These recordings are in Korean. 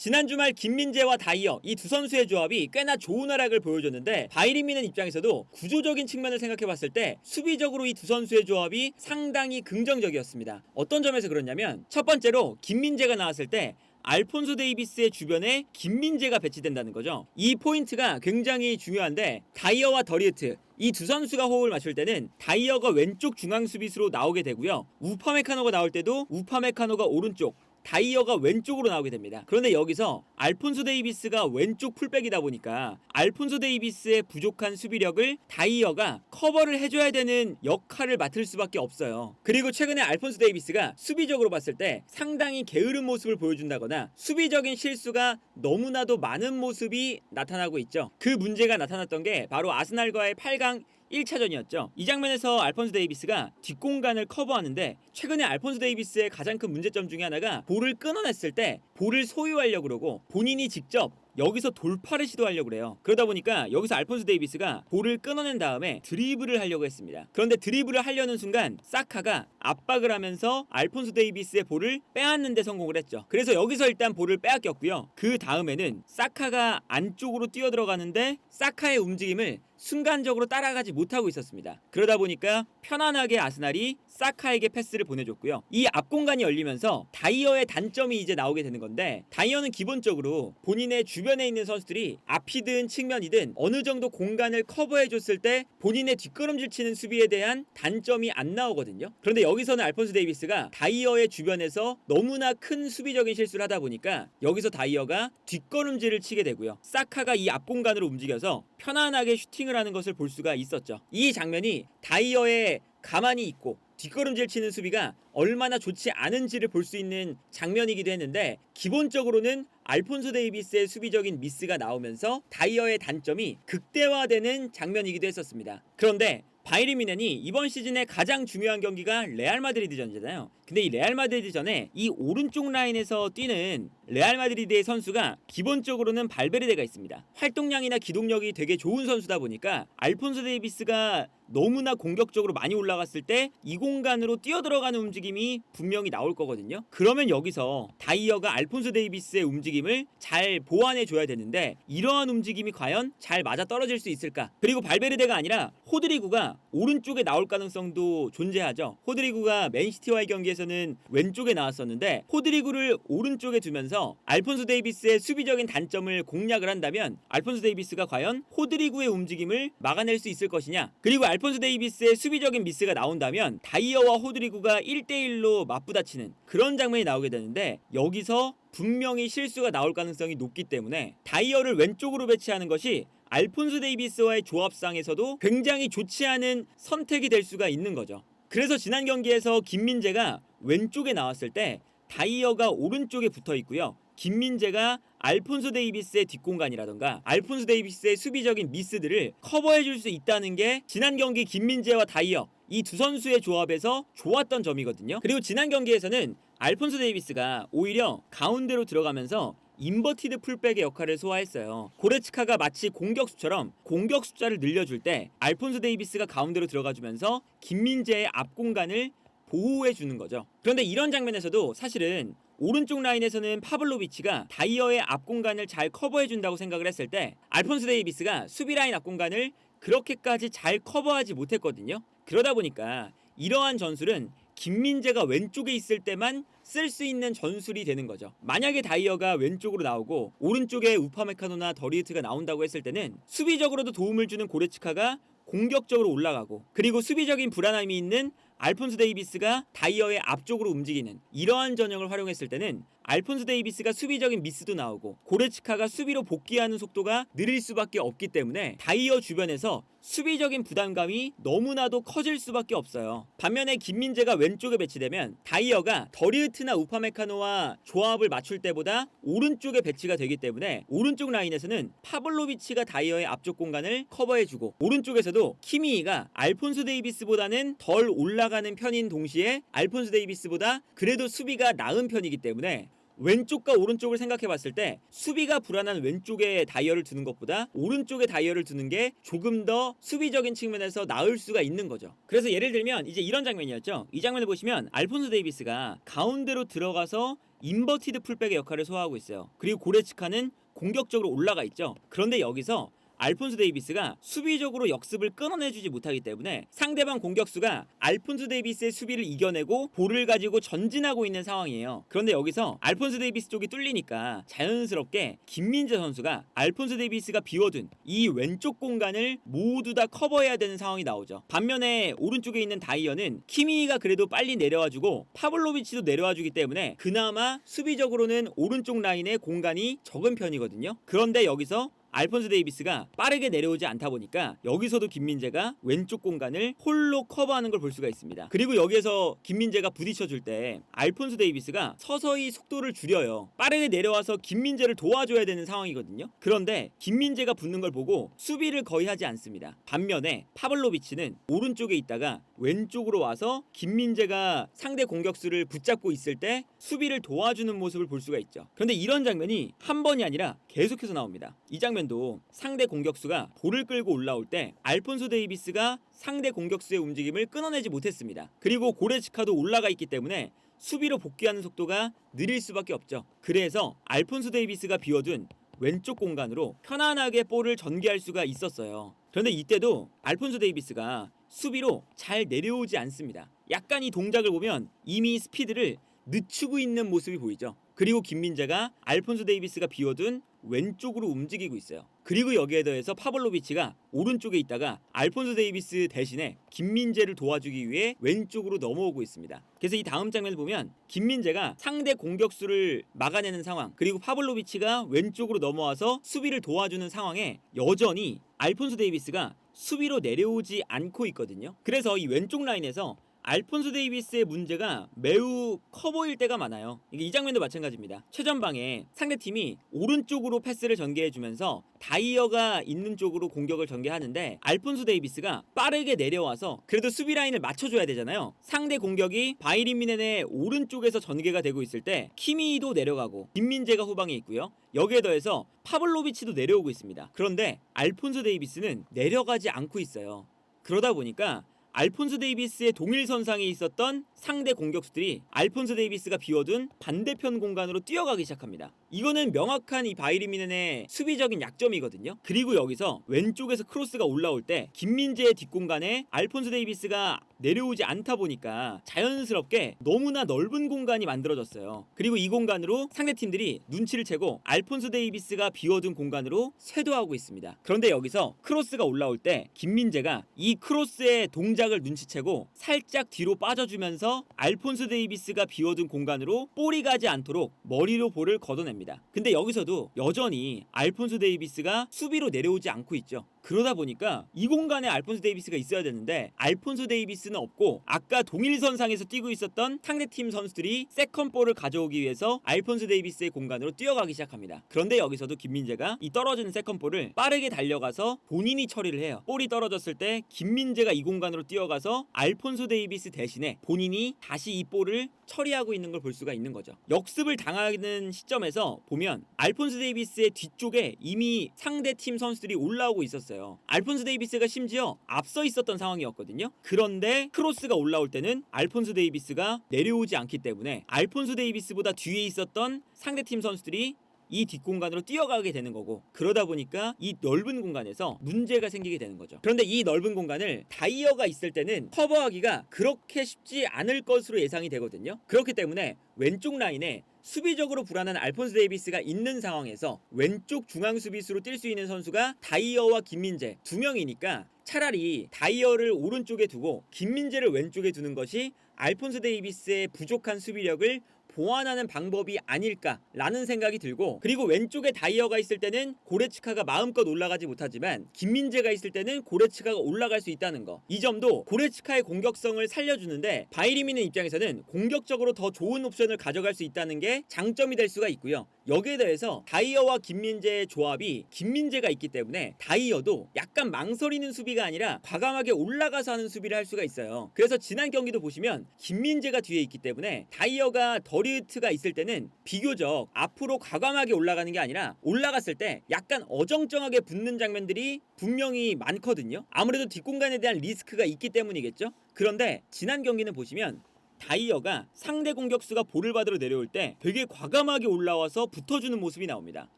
지난 주말 김민재와 다이어 이 두 선수의 조합이 꽤나 좋은 활약을 보여줬는데 바이린미넨 입장에서도 구조적인 측면을 생각해봤을 때 수비적으로 이 두 선수의 조합이 상당히 긍정적이었습니다. 어떤 점에서 그렇냐면 첫 번째로 김민재가 나왔을 때 알폰소 데이비스의 주변에 김민재가 배치된다는 거죠. 이 포인트가 굉장히 중요한데 다이어와 더리우트 이 두 선수가 호흡을 맞출 때는 다이어가 왼쪽 중앙 수비수로 나오게 되고요. 우파메카노가 나올 때도 우파메카노가 오른쪽 다이어가 왼쪽으로 나오게 됩니다. 그런데 여기서 알폰소 데이비스가 왼쪽 풀백이다 보니까 알폰소 데이비스의 부족한 수비력을 다이어가 커버를 해줘야 되는 역할을 맡을 수밖에 없어요. 그리고 최근에 알폰소 데이비스가 수비적으로 봤을 때 상당히 게으른 모습을 보여준다거나 수비적인 실수가 너무나도 많은 모습이 나타나고 있죠. 그 문제가 나타났던 게 바로 아스날과의 8강 1차전이었죠. 이 장면에서 알폰소 데이비스가 뒷공간을 커버하는데 최근에 알폰소 데이비스의 가장 큰 문제점 중에 하나가 볼을 끊어냈을 때 볼을 소유하려고 그러고 본인이 직접 여기서 돌파를 시도하려고 그래요. 그러다 보니까 여기서 알폰소 데이비스가 볼을 끊어낸 다음에 드리블을 하려고 했습니다. 그런데 드리블을 하려는 순간 사카가 압박을 하면서 알폰소 데이비스의 볼을 빼앗는 데 성공을 했죠. 그래서 여기서 일단 볼을 빼앗겼고요. 그 다음에는 사카가 안쪽으로 뛰어들어가는데 사카의 움직임을 순간적으로 따라가지 못하고 있었습니다. 그러다 보니까 편안하게 아스날이 사카에게 패스를 보내줬고요. 이 앞공간이 열리면서 다이어의 단점이 이제 나오게 되는 건데 다이어는 기본적으로 본인의 주변에 있는 선수들이 앞이든 측면이든 어느 정도 공간을 커버해줬을 때 본인의 뒷걸음질 치는 수비에 대한 단점이 안 나오거든요. 그런데 여기서는 알폰소 데이비스가 다이어의 주변에서 너무나 큰 수비적인 실수를 하다 보니까 여기서 다이어가 뒷걸음질을 치게 되고요. 사카가 이 앞공간으로 움직여서 편안하게 슈팅을 하는 것을 볼 수가 있었죠. 이 장면이 다이어의 가만히 있고 뒷걸음질 치는 수비가 얼마나 좋지 않은지를 볼 수 있는 장면이기도 했는데 기본적으로는 알폰소 데이비스의 수비적인 미스가 나오면서 다이어의 단점이 극대화되는 장면이기도 했었습니다. 그런데 바이에른 뮌헨이 이번 시즌의 가장 중요한 경기가 레알 마드리드전이잖아요. 근데 이 레알 마드리드전에 이 오른쪽 라인에서 뛰는 레알 마드리드의 선수가 기본적으로는 발베르데가 있습니다. 활동량이나 기동력이 되게 좋은 선수다 보니까 알폰소 데이비스가 너무나 공격적으로 많이 올라갔을 때 이 공간으로 뛰어들어가는 움직임이 분명히 나올 거거든요. 그러면 여기서 다이어가 알폰소 데이비스의 움직임을 잘 보완해줘야 되는데 이러한 움직임이 과연 잘 맞아떨어질 수 있을까? 그리고 발베르데가 아니라 호드리구가 오른쪽에 나올 가능성도 존재하죠. 호드리구가 맨시티와의 경기에서는 왼쪽에 나왔었는데 호드리구를 오른쪽에 두면서 알폰소 데이비스의 수비적인 단점을 공략을 한다면 알폰소 데이비스가 과연 호드리구의 움직임을 막아낼 수 있을 것이냐? 그리고 알폰소 데이비스의 수비적인 미스가 나온다면 다이어와 호드리구가 1대1로 맞부딪히는 그런 장면이 나오게 되는데 여기서 분명히 실수가 나올 가능성이 높기 때문에 다이어를 왼쪽으로 배치하는 것이 알폰소 데이비스와의 조합상에서도 굉장히 좋지 않은 선택이 될 수가 있는 거죠. 그래서 지난 경기에서 김민재가 왼쪽에 나왔을 때 다이어가 오른쪽에 붙어 있고요. 김민재가 알폰소 데이비스의 뒷공간이라던가 알폰소 데이비스의 수비적인 미스들을 커버해줄 수 있다는 게 지난 경기 김민재와 다이어 이 두 선수의 조합에서 좋았던 점이거든요. 그리고 지난 경기에서는 알폰소 데이비스가 오히려 가운데로 들어가면서 인버티드 풀백의 역할을 소화했어요. 고레츠카가 마치 공격수처럼 공격 숫자를 늘려줄 때 알폰소 데이비스가 가운데로 들어가주면서 김민재의 앞공간을 보호해주는 거죠. 그런데 이런 장면에서도 사실은 오른쪽 라인에서는 파블로비치가 다이어의 앞공간을 잘 커버해준다고 생각을 했을 때 알폰소 데이비스가 수비 라인 앞공간을 그렇게까지 잘 커버하지 못했거든요. 그러다 보니까 이러한 전술은 김민재가 왼쪽에 있을 때만 쓸 수 있는 전술이 되는 거죠. 만약에 다이어가 왼쪽으로 나오고 오른쪽에 우파메카노나 더리우트가 나온다고 했을 때는 수비적으로도 도움을 주는 고레츠카가 공격적으로 올라가고 그리고 수비적인 불안함이 있는 알폰소 데이비스가 다이어의 앞쪽으로 움직이는 이러한 전형을 활용했을 때는 알폰소 데이비스가 수비적인 미스도 나오고 고레츠카가 수비로 복귀하는 속도가 느릴 수밖에 없기 때문에 다이어 주변에서 수비적인 부담감이 너무나도 커질 수밖에 없어요. 반면에 김민재가 왼쪽에 배치되면 다이어가 더리우트나 우파메카노와 조합을 맞출 때보다 오른쪽에 배치가 되기 때문에 오른쪽 라인에서는 파블로비치가 다이어의 앞쪽 공간을 커버해주고 오른쪽에서도 키미히가 알폰소 데이비스보다는 덜 올라가는 편인 동시에 알폰소 데이비스보다 그래도 수비가 나은 편이기 때문에 왼쪽과 오른쪽을 생각해봤을 때 수비가 불안한 왼쪽에 다이어를 두는 것보다 오른쪽에 다이어를 두는 게 조금 더 수비적인 측면에서 나을 수가 있는 거죠. 그래서 예를 들면 이제 이런 장면이었죠. 이 장면을 보시면 알폰소 데이비스가 가운데로 들어가서 인버티드 풀백의 역할을 소화하고 있어요. 그리고 고레츠카는 공격적으로 올라가 있죠. 그런데 여기서 알폰소 데이비스가 수비적으로 역습을 끊어내주지 못하기 때문에 상대방 공격수가 알폰소 데이비스의 수비를 이겨내고 볼을 가지고 전진하고 있는 상황이에요. 그런데 여기서 알폰소 데이비스 쪽이 뚫리니까 자연스럽게 김민재 선수가 알폰소 데이비스가 비워둔 이 왼쪽 공간을 모두 다 커버해야 되는 상황이 나오죠. 반면에 오른쪽에 있는 다이어는 키미가 그래도 빨리 내려와주고 파블로비치도 내려와주기 때문에 그나마 수비적으로는 오른쪽 라인에 공간이 적은 편이거든요. 그런데 여기서 알폰소 데이비스가 빠르게 내려오지 않다 보니까 여기서도 김민재가 왼쪽 공간을 홀로 커버하는 걸 볼 수가 있습니다. 그리고 여기에서 김민재가 부딪혀줄 때 알폰소 데이비스가 서서히 속도를 줄여요. 빠르게 내려와서 김민재를 도와줘야 되는 상황이거든요. 그런데 김민재가 붙는 걸 보고 수비를 거의 하지 않습니다. 반면에 파블로비치는 오른쪽에 있다가 왼쪽으로 와서 김민재가 상대 공격수를 붙잡고 있을 때 수비를 도와주는 모습을 볼 수가 있죠. 그런데 이런 장면이 한 번이 아니라 계속해서 나옵니다. 이 장면도 상대 공격수가 볼을 끌고 올라올 때 알폰소 데이비스가 상대 공격수의 움직임을 끊어내지 못했습니다. 그리고 고레츠카도 올라가 있기 때문에 수비로 복귀하는 속도가 느릴 수밖에 없죠. 그래서 알폰소 데이비스가 비워둔 왼쪽 공간으로 편안하게 볼을 전개할 수가 있었어요. 그런데 이때도 알폰소 데이비스가 수비로 잘 내려오지 않습니다. 약간 이 동작을 보면 이미 스피드를 늦추고 있는 모습이 보이죠. 그리고 김민재가 알폰소 데이비스가 비워둔 왼쪽으로 움직이고 있어요. 그리고 여기에 더해서 파블로비치가 오른쪽에 있다가 알폰소 데이비스 대신에 김민재를 도와주기 위해 왼쪽으로 넘어오고 있습니다. 그래서 이 다음 장면을 보면 김민재가 상대 공격수를 막아내는 상황, 그리고 파블로비치가 왼쪽으로 넘어와서 수비를 도와주는 상황에 여전히 알폰소 데이비스가 수비로 내려오지 않고 있거든요. 그래서 이 왼쪽 라인에서 알폰소 데이비스의 문제가 매우 커 보일 때가 많아요. 이 장면도 마찬가지입니다. 최전방에 상대팀이 오른쪽으로 패스를 전개해주면서 다이어가 있는 쪽으로 공격을 전개하는데 알폰소 데이비스가 빠르게 내려와서 그래도 수비 라인을 맞춰줘야 되잖아요. 상대 공격이 바이린 미넨의 오른쪽에서 전개가 되고 있을 때 키미도 내려가고 김민재가 후방에 있고요. 여기에 더해서 파블로비치도 내려오고 있습니다. 그런데 알폰소 데이비스는 내려가지 않고 있어요. 그러다 보니까 알폰소 데이비스의 동일선상에 있었던 상대 공격수들이 알폰소 데이비스가 비워둔 반대편 공간으로 뛰어가기 시작합니다. 이거는 명확한 이 바이린 미넨의 수비적인 약점이거든요. 그리고 여기서 왼쪽에서 크로스가 올라올 때 김민재의 뒷공간에 알폰소 데이비스가 내려오지 않다 보니까 자연스럽게 너무나 넓은 공간이 만들어졌어요. 그리고 이 공간으로 상대팀들이 눈치를 채고 알폰소 데이비스가 비워둔 공간으로 쇄도하고 있습니다. 그런데 여기서 크로스가 올라올 때 김민재가 이 크로스의 동작을 눈치채고 살짝 뒤로 빠져주면서 알폰소 데이비스가 비워둔 공간으로 볼이 가지 않도록 머리로 볼을 걷어냅니다. 근데 여기서도 여전히 알폰소 데이비스가 수비로 내려오지 않고 있죠. 그러다 보니까 이 공간에 알폰소 데이비스가 있어야 되는데 알폰소 데이비스는 없고 아까 동일선상에서 뛰고 있었던 상대팀 선수들이 세컨볼을 가져오기 위해서 알폰소 데이비스의 공간으로 뛰어가기 시작합니다. 그런데 여기서도 김민재가 이 떨어지는 세컨볼을 빠르게 달려가서 본인이 처리를 해요. 볼이 떨어졌을 때 김민재가 이 공간으로 뛰어가서 알폰소 데이비스 대신에 본인이 다시 이 볼을 처리하고 있는 걸 볼 수가 있는 거죠. 역습을 당하는 시점에서 보면 알폰소 데이비스의 뒤쪽에 이미 상대팀 선수들이 올라오고 있었어요. 알폰소 데이비스가 심지어 앞서 있었던 상황이었거든요. 그런데 크로스가 올라올 때는 알폰소 데이비스가 내려오지 않기 때문에 알폰소 데이비스보다 뒤에 있었던 상대팀 선수들이 이 뒷공간으로 뛰어가게 되는 거고, 그러다 보니까 이 넓은 공간에서 문제가 생기게 되는 거죠. 그런데 이 넓은 공간을 다이어가 있을 때는 커버하기가 그렇게 쉽지 않을 것으로 예상이 되거든요. 그렇기 때문에 왼쪽 라인에 수비적으로 불안한 알폰소 데이비스가 있는 상황에서 왼쪽 중앙 수비수로 뛸 수 있는 선수가 다이어와 김민재 두 명이니까 차라리 다이어를 오른쪽에 두고 김민재를 왼쪽에 두는 것이 알폰소 데이비스의 부족한 수비력을 보완하는 방법이 아닐까라는 생각이 들고, 그리고 왼쪽에 다이어가 있을 때는 고레츠카가 마음껏 올라가지 못하지만 김민재가 있을 때는 고레츠카가 올라갈 수 있다는 거, 이 점도 고레츠카의 공격성을 살려주는데 바이린 미넨 입장에서는 공격적으로 더 좋은 옵션을 가져갈 수 있다는 게 장점이 될 수가 있고요. 여기에 대해서 다이어와 김민재의 조합이 김민재가 있기 때문에 다이어도 약간 망설이는 수비가 아니라 과감하게 올라가서 하는 수비를 할 수가 있어요. 그래서 지난 경기도 보시면 김민재가 뒤에 있기 때문에 다이어가 더리우트가 있을 때는 비교적 앞으로 과감하게 올라가는 게 아니라 올라갔을 때 약간 어정쩡하게 붙는 장면들이 분명히 많거든요. 아무래도 뒷공간에 대한 리스크가 있기 때문이겠죠. 그런데 지난 경기는 보시면 다이어가 상대 공격수가 볼을 받으러 내려올 때 되게 과감하게 올라와서 붙어주는 모습이 나옵니다.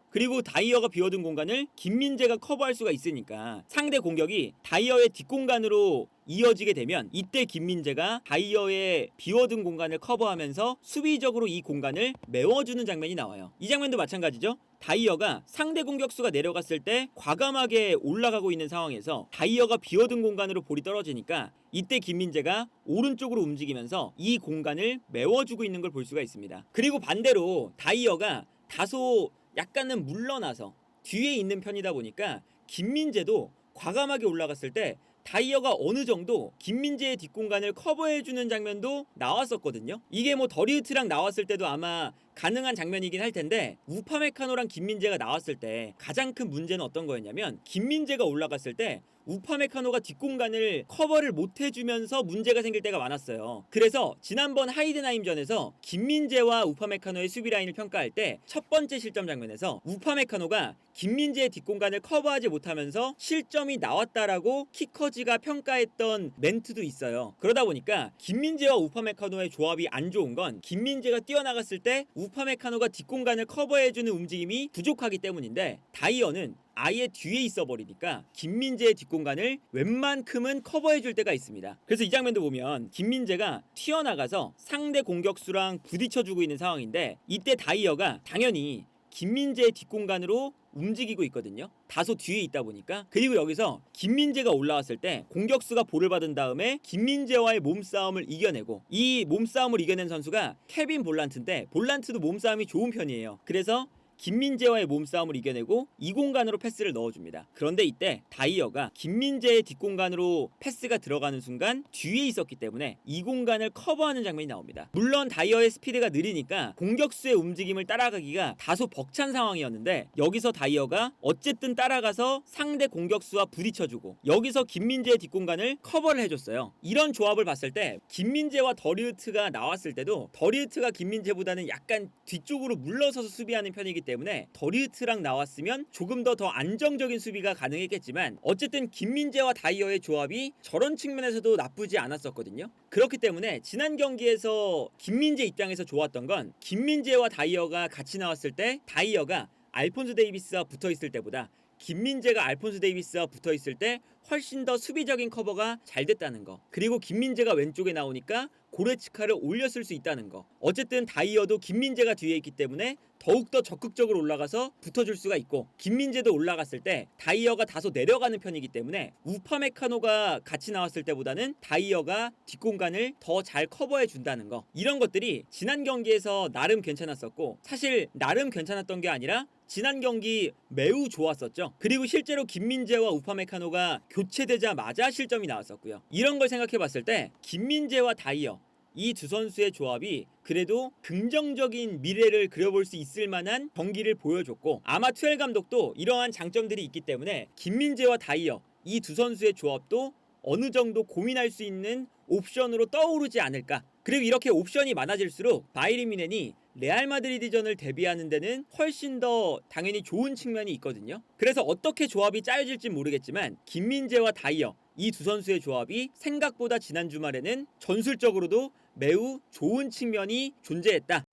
그리고 다이어가 비워둔 공간을 김민재가 커버할 수가 있으니까 상대 공격이 다이어의 뒷공간으로 이어지게 되면 이때 김민재가 다이어의 비워둔 공간을 커버하면서 수비적으로 이 공간을 메워주는 장면이 나와요. 이 장면도 마찬가지죠. 다이어가 상대 공격수가 내려갔을 때 과감하게 올라가고 있는 상황에서 다이어가 비워둔 공간으로 볼이 떨어지니까 이때 김민재가 오른쪽으로 움직이면서 이 공간을 메워주고 있는 걸 볼 수가 있습니다. 그리고 반대로 다이어가 다소 약간은 물러나서 뒤에 있는 편이다 보니까 김민재도 과감하게 올라갔을 때 다이어가 어느 정도 김민재의 뒷공간을 커버해주는 장면도 나왔었거든요. 이게 뭐 더리우트랑 나왔을 때도 아마 가능한 장면이긴 할 텐데 우파메카노랑 김민재가 나왔을 때 가장 큰 문제는 어떤 거였냐면 김민재가 올라갔을 때 우파메카노가 뒷공간을 커버를 못 해주면서 문제가 생길 때가 많았어요. 그래서 지난번 하이든하임전에서 김민재와 우파메카노의 수비 라인을 평가할 때 첫 번째 실점 장면에서 우파메카노가 김민재의 뒷공간을 커버하지 못하면서 실점이 나왔다라고 키커지가 평가했던 멘트도 있어요. 그러다 보니까 김민재와 우파메카노의 조합이 안 좋은 건 김민재가 뛰어나갔을 때 우파메카노가 뒷공간을 커버해주는 움직임이 부족하기 때문인데 다이어는 아예 뒤에 있어 버리니까 김민재의 뒷공간을 웬만큼은 커버해줄 때가 있습니다. 그래서 이 장면도 보면 김민재가 튀어나가서 상대 공격수랑 부딪혀주고 있는 상황인데 이때 다이어가 당연히 김민재의 뒷공간으로 움직이고 있거든요. 다소 뒤에 있다 보니까. 그리고 여기서 김민재가 올라왔을 때 공격수가 볼을 받은 다음에 김민재와의 몸싸움을 이겨내고 이 몸싸움을 이겨낸 선수가 케빈 볼란트인데 볼란트도 몸싸움이 좋은 편이에요. 그래서 김민재와의 몸싸움을 이겨내고 이 공간으로 패스를 넣어줍니다. 그런데 이때 다이어가 김민재의 뒷공간으로 패스가 들어가는 순간 뒤에 있었기 때문에 이 공간을 커버하는 장면이 나옵니다. 물론 다이어의 스피드가 느리니까 공격수의 움직임을 따라가기가 다소 벅찬 상황이었는데 여기서 다이어가 어쨌든 따라가서 상대 공격수와 부딪혀주고 여기서 김민재의 뒷공간을 커버를 해줬어요. 이런 조합을 봤을 때 김민재와 더리우트가 나왔을 때도 더리우트가 김민재보다는 약간 뒤쪽으로 물러서서 수비하는 편이기 때문에 더리우트랑 나왔으면 조금 더 안정적인 수비가 가능했겠지만 어쨌든 김민재와 다이어의 조합이 저런 측면에서도 나쁘지 않았었거든요. 그렇기 때문에 지난 경기에서 김민재 입장에서 좋았던 건 김민재와 다이어가 같이 나왔을 때 다이어가 알폰소 데이비스와 붙어있을 때보다 김민재가 알폰소 데이비스와 붙어있을 때 훨씬 더 수비적인 커버가 잘 됐다는 거. 그리고 김민재가 왼쪽에 나오니까 고레츠카를 올렸을 수 있다는 거. 어쨌든 다이어도 김민재가 뒤에 있기 때문에 더욱더 적극적으로 올라가서 붙어줄 수가 있고 김민재도 올라갔을 때 다이어가 다소 내려가는 편이기 때문에 우파메카노가 같이 나왔을 때보다는 다이어가 뒷공간을 더 잘 커버해 준다는 거. 이런 것들이 지난 경기에서 나름 괜찮았었고 사실 나름 괜찮았던 게 아니라 지난 경기 매우 좋았었죠. 그리고 실제로 김민재와 우파메카노가 교체되자마자 실점이 나왔었고요. 이런 걸 생각해 봤을 때 김민재와 다이어 이 두 선수의 조합이 그래도 긍정적인 미래를 그려볼 수 있을 만한 경기를 보여줬고 아마 투엘 감독도 이러한 장점들이 있기 때문에 김민재와 다이어 이 두 선수의 조합도 어느 정도 고민할 수 있는 옵션으로 떠오르지 않을까. 그리고 이렇게 옵션이 많아질수록 바이에른 뮌헨이 레알 마드리드전을 대비하는 데는 훨씬 더 당연히 좋은 측면이 있거든요. 그래서 어떻게 조합이 짜여질지 모르겠지만 김민재와 다이어 이 두 선수의 조합이 생각보다 지난 주말에는 전술적으로도 매우 좋은 측면이 존재했다.